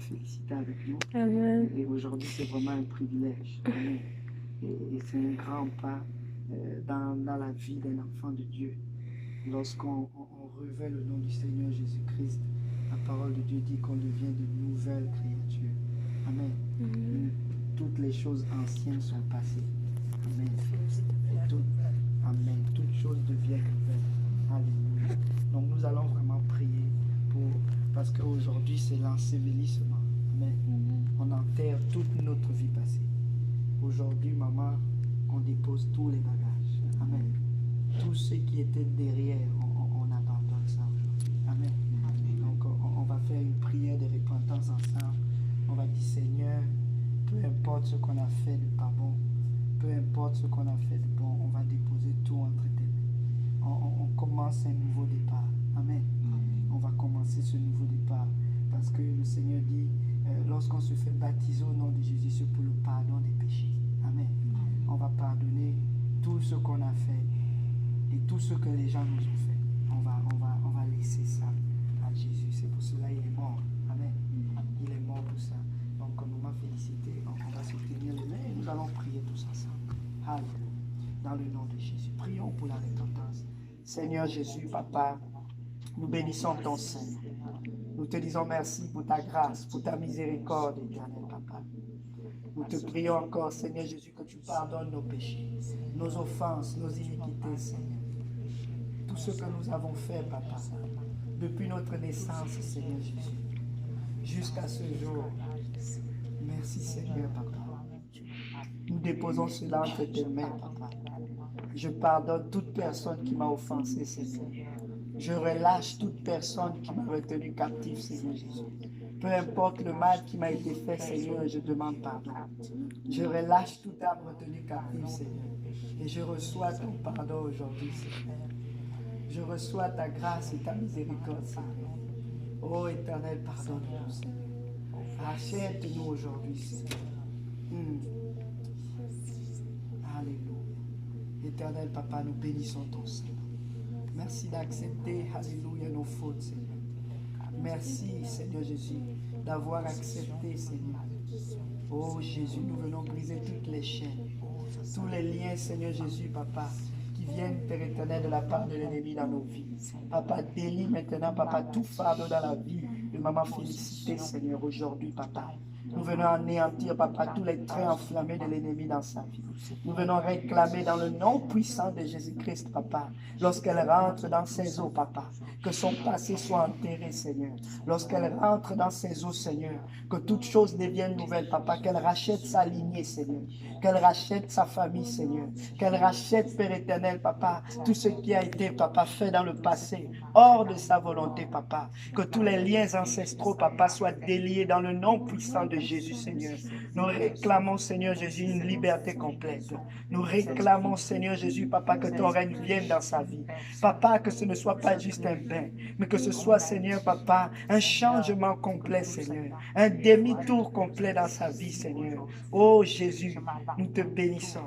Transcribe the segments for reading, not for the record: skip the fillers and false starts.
Félicité avec nous. Amen. Et aujourd'hui, c'est vraiment un privilège. Amen. Et c'est un grand pas dans la vie d'un enfant de Dieu. Lorsqu'on revêt le nom du Seigneur Jésus-Christ, la parole de Dieu dit qu'on devient de nouvelles créatures. Amen. Toutes les choses anciennes sont passées. Amen. Amen. Toutes choses deviennent nouvelles. Alléluia. Donc nous allons vraiment prier parce qu'aujourd'hui c'est l'ensevelissement. Amen. On enterre toute notre vie passée. Aujourd'hui, maman, on dépose tous les bagages. Amen. Tout ce qui était derrière, on abandonne ça aujourd'hui. Amen. Donc on va faire une prière de repentance ensemble. On va dire, Seigneur, peu importe ce qu'on a fait de pas bon, peu importe ce qu'on a fait de bon, on va déposer tout entre tes mains. On commence un nouveau départ. Amen. On va commencer ce nouveau départ. Parce que le Seigneur dit, lorsqu'on se fait baptiser au nom de Jésus, c'est pour le pardon des péchés. Amen. On va pardonner tout ce qu'on a fait et tout ce que les gens nous ont fait. On va laisser ça à Jésus. C'est pour cela qu'il est mort. Amen. Il est mort pour ça. Donc, on nous m'a félicité. On va se tenir les mains et nous allons prier tous ensemble. Alléluia. Dans le nom de Jésus. Prions pour la repentance. Seigneur Jésus, Papa, nous bénissons ton Seigneur. Nous te disons merci pour ta grâce, pour ta miséricorde, éternel Papa. Nous te prions encore, Seigneur Jésus, que tu pardonnes nos péchés, nos offenses, nos iniquités, Seigneur. Tout ce que nous avons fait, Papa, depuis notre naissance, Seigneur Jésus, jusqu'à ce jour. Merci, Seigneur, Papa. Nous déposons cela entre tes mains, Papa. Je pardonne toute personne qui m'a offensé, Seigneur. Je relâche toute personne qui m'a retenu captif, Seigneur Jésus. Peu importe le mal qui m'a été fait, Seigneur, je demande pardon. Je relâche toute âme retenue captive, Seigneur. Et je reçois ton pardon aujourd'hui, Seigneur. Je reçois ta grâce et ta miséricorde, Seigneur. Ô Éternel, pardonne-nous, Seigneur. Rachète-nous aujourd'hui, Seigneur. Alléluia. Éternel Papa, nous bénissons ton Seigneur. Merci d'accepter, alléluia, nos fautes, Seigneur. Merci, Seigneur Jésus, d'avoir accepté, Seigneur. Oh Jésus, nous venons briser toutes les chaînes, tous les liens, Seigneur Jésus, Papa, qui viennent, Père éternel, de la part de l'ennemi dans nos vies. Papa, délie maintenant, Papa, tout fardeau dans la vie de maman Félicité, Seigneur, aujourd'hui, Papa. Nous venons anéantir, Papa, tous les traits enflammés de l'ennemi dans sa vie. Nous venons réclamer dans le nom puissant de Jésus-Christ, Papa, lorsqu'elle rentre dans ses eaux, Papa, que son passé soit enterré, Seigneur. Lorsqu'elle rentre dans ses eaux, Seigneur, que toute chose devienne nouvelle, Papa, qu'elle rachète sa lignée, Seigneur, qu'elle rachète sa famille, Seigneur, qu'elle rachète, Père éternel, Papa, tout ce qui a été, Papa, fait dans le passé, hors de sa volonté, Papa, que tous les liens ancestraux, Papa, soient déliés dans le nom puissant de Jésus, Seigneur. Nous réclamons, Seigneur Jésus, une liberté complète. Nous réclamons, Seigneur Jésus, Papa, que ton règne vienne dans sa vie. Papa, que ce ne soit pas juste un bain, mais que ce soit, Seigneur, Papa, un changement complet, Seigneur. Un demi-tour complet dans sa vie, Seigneur. Oh Jésus, nous te bénissons.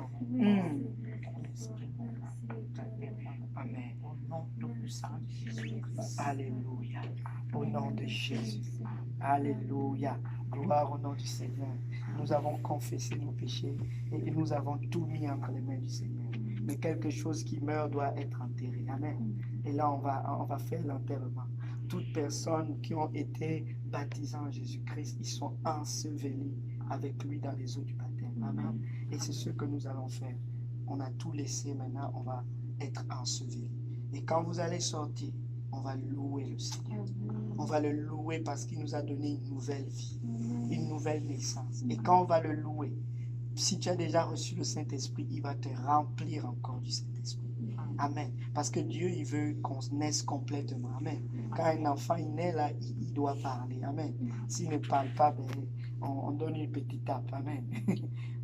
Amen. Alléluia. Au nom de Jésus. Alléluia. Gloire au nom du Seigneur. Nous avons confessé nos péchés et nous avons tout mis entre les mains du Seigneur. Mais quelque chose qui meurt doit être enterré. Amen. Et là, on va faire l'enterrement. Toutes personnes qui ont été baptisées en Jésus-Christ, ils sont ensevelis avec lui dans les eaux du baptême. Amen. Et c'est ce que nous allons faire. On a tout laissé, maintenant on va être ensevelis. Et quand vous allez sortir, on va louer le Seigneur. On va le louer parce qu'il nous a donné une nouvelle vie, une nouvelle naissance. Et quand on va le louer, si tu as déjà reçu le Saint-Esprit, il va te remplir encore du Saint-Esprit. Amen. Parce que Dieu, il veut qu'on naisse complètement. Amen. Quand un enfant il naît là, il doit parler. Amen. S'il ne parle pas, ben, on donne une petite tape. Amen.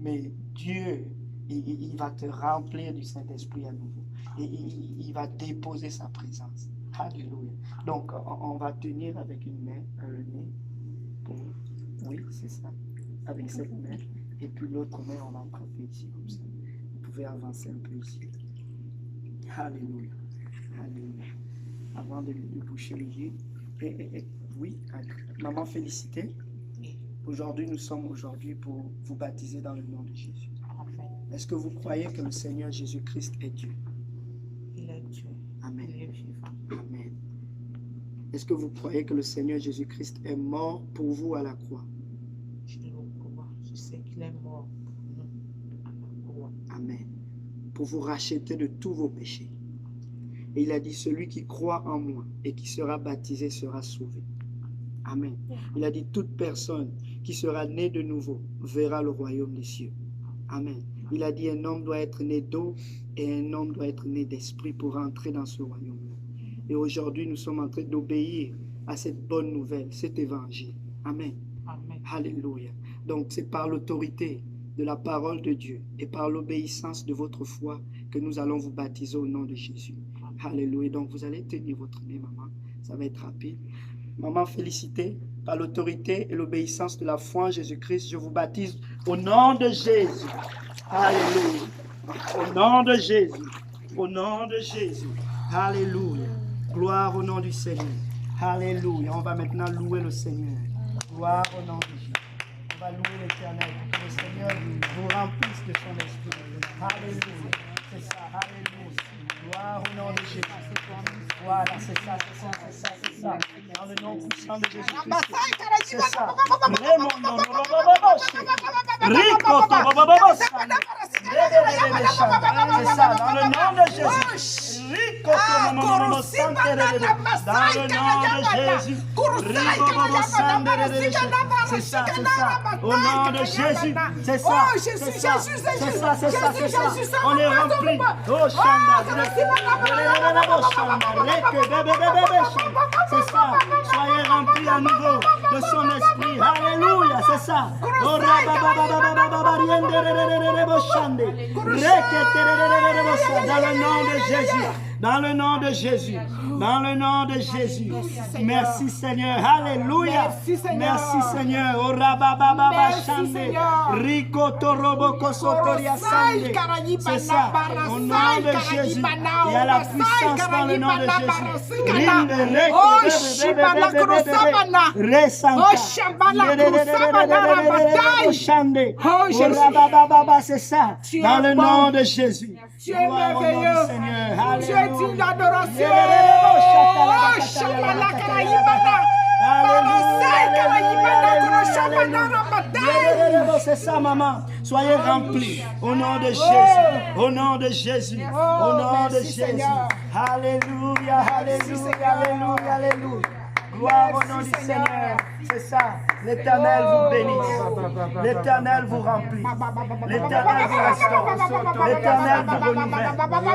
Mais Dieu, il va te remplir du Saint-Esprit à nouveau. Et il va déposer sa présence. Alléluia. Donc, on va tenir avec une main, le nez. Oui, c'est ça. Avec cette main. Et puis l'autre main, on va attraper ici comme ça. Vous pouvez avancer un peu ici. Alléluia. Alléluia. Avant de boucher le vide. Oui, maman Félicité. Aujourd'hui, nous sommes aujourd'hui pour vous baptiser dans le nom de Jésus. Amen. Est-ce que vous croyez que le Seigneur Jésus-Christ est Dieu? Il est Dieu. Amen. Il est vivant. Amen. Est-ce que vous croyez que le Seigneur Jésus-Christ est mort pour vous à la croix? Je le crois. Je sais qu'il est mort pour nous à la croix. Amen. Pour vous racheter de tous vos péchés. Et il a dit, celui qui croit en moi et qui sera baptisé sera sauvé. Amen. Il a dit, toute personne qui sera née de nouveau verra le royaume des cieux. Amen. Il a dit, un homme doit être né d'eau et un homme doit être né d'esprit pour entrer dans ce royaume-là. Et aujourd'hui, nous sommes en train d'obéir à cette bonne nouvelle, cet évangile. Amen. Amen. Alléluia. Donc, c'est par l'autorité de la parole de Dieu et par l'obéissance de votre foi que nous allons vous baptiser au nom de Jésus. Alléluia. Donc, vous allez tenir votre nez, maman. Ça va être rapide. Maman, félicitez. Par l'autorité et l'obéissance de la foi en Jésus-Christ, je vous baptise au nom de Jésus. Alléluia. Au nom de Jésus. Au nom de Jésus. Alléluia. Gloire au nom du Seigneur. Alléluia. On va maintenant louer le Seigneur. Gloire au nom de Jésus. On va louer l'Éternel. Que le Seigneur vous remplisse de son esprit. Alléluia. C'est ça. Alléluia. Gloire au nom de Jésus. Voilà, c'est ça, c'est ça, c'est ça, c'est ça. Dans le nom puissant de Jésus-Christ. C'est ça. C'est ça, dans le nom de Jésus. Dans le nom de Jésus. C'est ça, c'est ça. Au nom de Jésus. C'est ça. C'est ça. C'est ça, c'est ça, c'est ça. On est rempli. Oh, Chanda. C'est ça. Soyez remplis à nouveau de son esprit. Alléluia, c'est ça. Dans le nom de Jésus. Dans le nom de Jésus. Dans le nom de Jésus. Merci Seigneur. Alléluia. Merci Seigneur. C'est ça. Au nom de Jésus. Il y a la puissance dans le nom de Jésus. C'est ça. Dans le nom de Jésus. Tu es merveilleux. Tu es digne d'adoration. C'est ça, maman. Soyez remplis au nom de Jésus. Au nom de Jésus. Au nom de Jésus. Alléluia, alléluia, alléluia, alléluia. Gloire au nom du Seigneur. C'est ça. L'Éternel vous bénisse. L'Éternel vous remplit. L'Éternel vous restaure. L'Éternel vous renouvelle.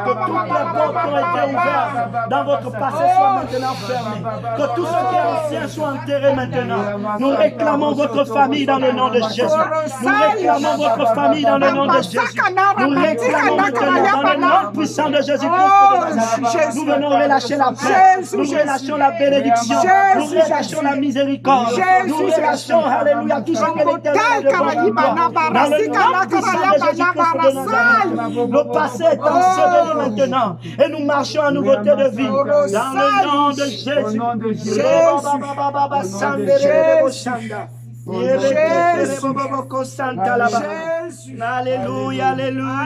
Que toutes les portes qui ont été ouvertes dans votre passé soient maintenant fermées. Que tout ce qui est ancien soit enterré maintenant. Nous réclamons votre famille dans le nom de Jésus. Nous réclamons votre famille dans le nom de Jésus. Nous réclamons maintenant dans le nom puissant de Jésus-Christ. Nous venons relâcher la paix. Nous relâchons la bénédiction. Nous relâchons la miséricorde. Nous relâchons, alléluia, tout ce que l'Éternel demande. Dans le nom puissant de Jésus-Christ de Nazareth. Le passé est enseveli maintenant. Et nous marchons en nouveauté de vie. Dans le nom de Jésus. Jésus. Alléluia, alléluia.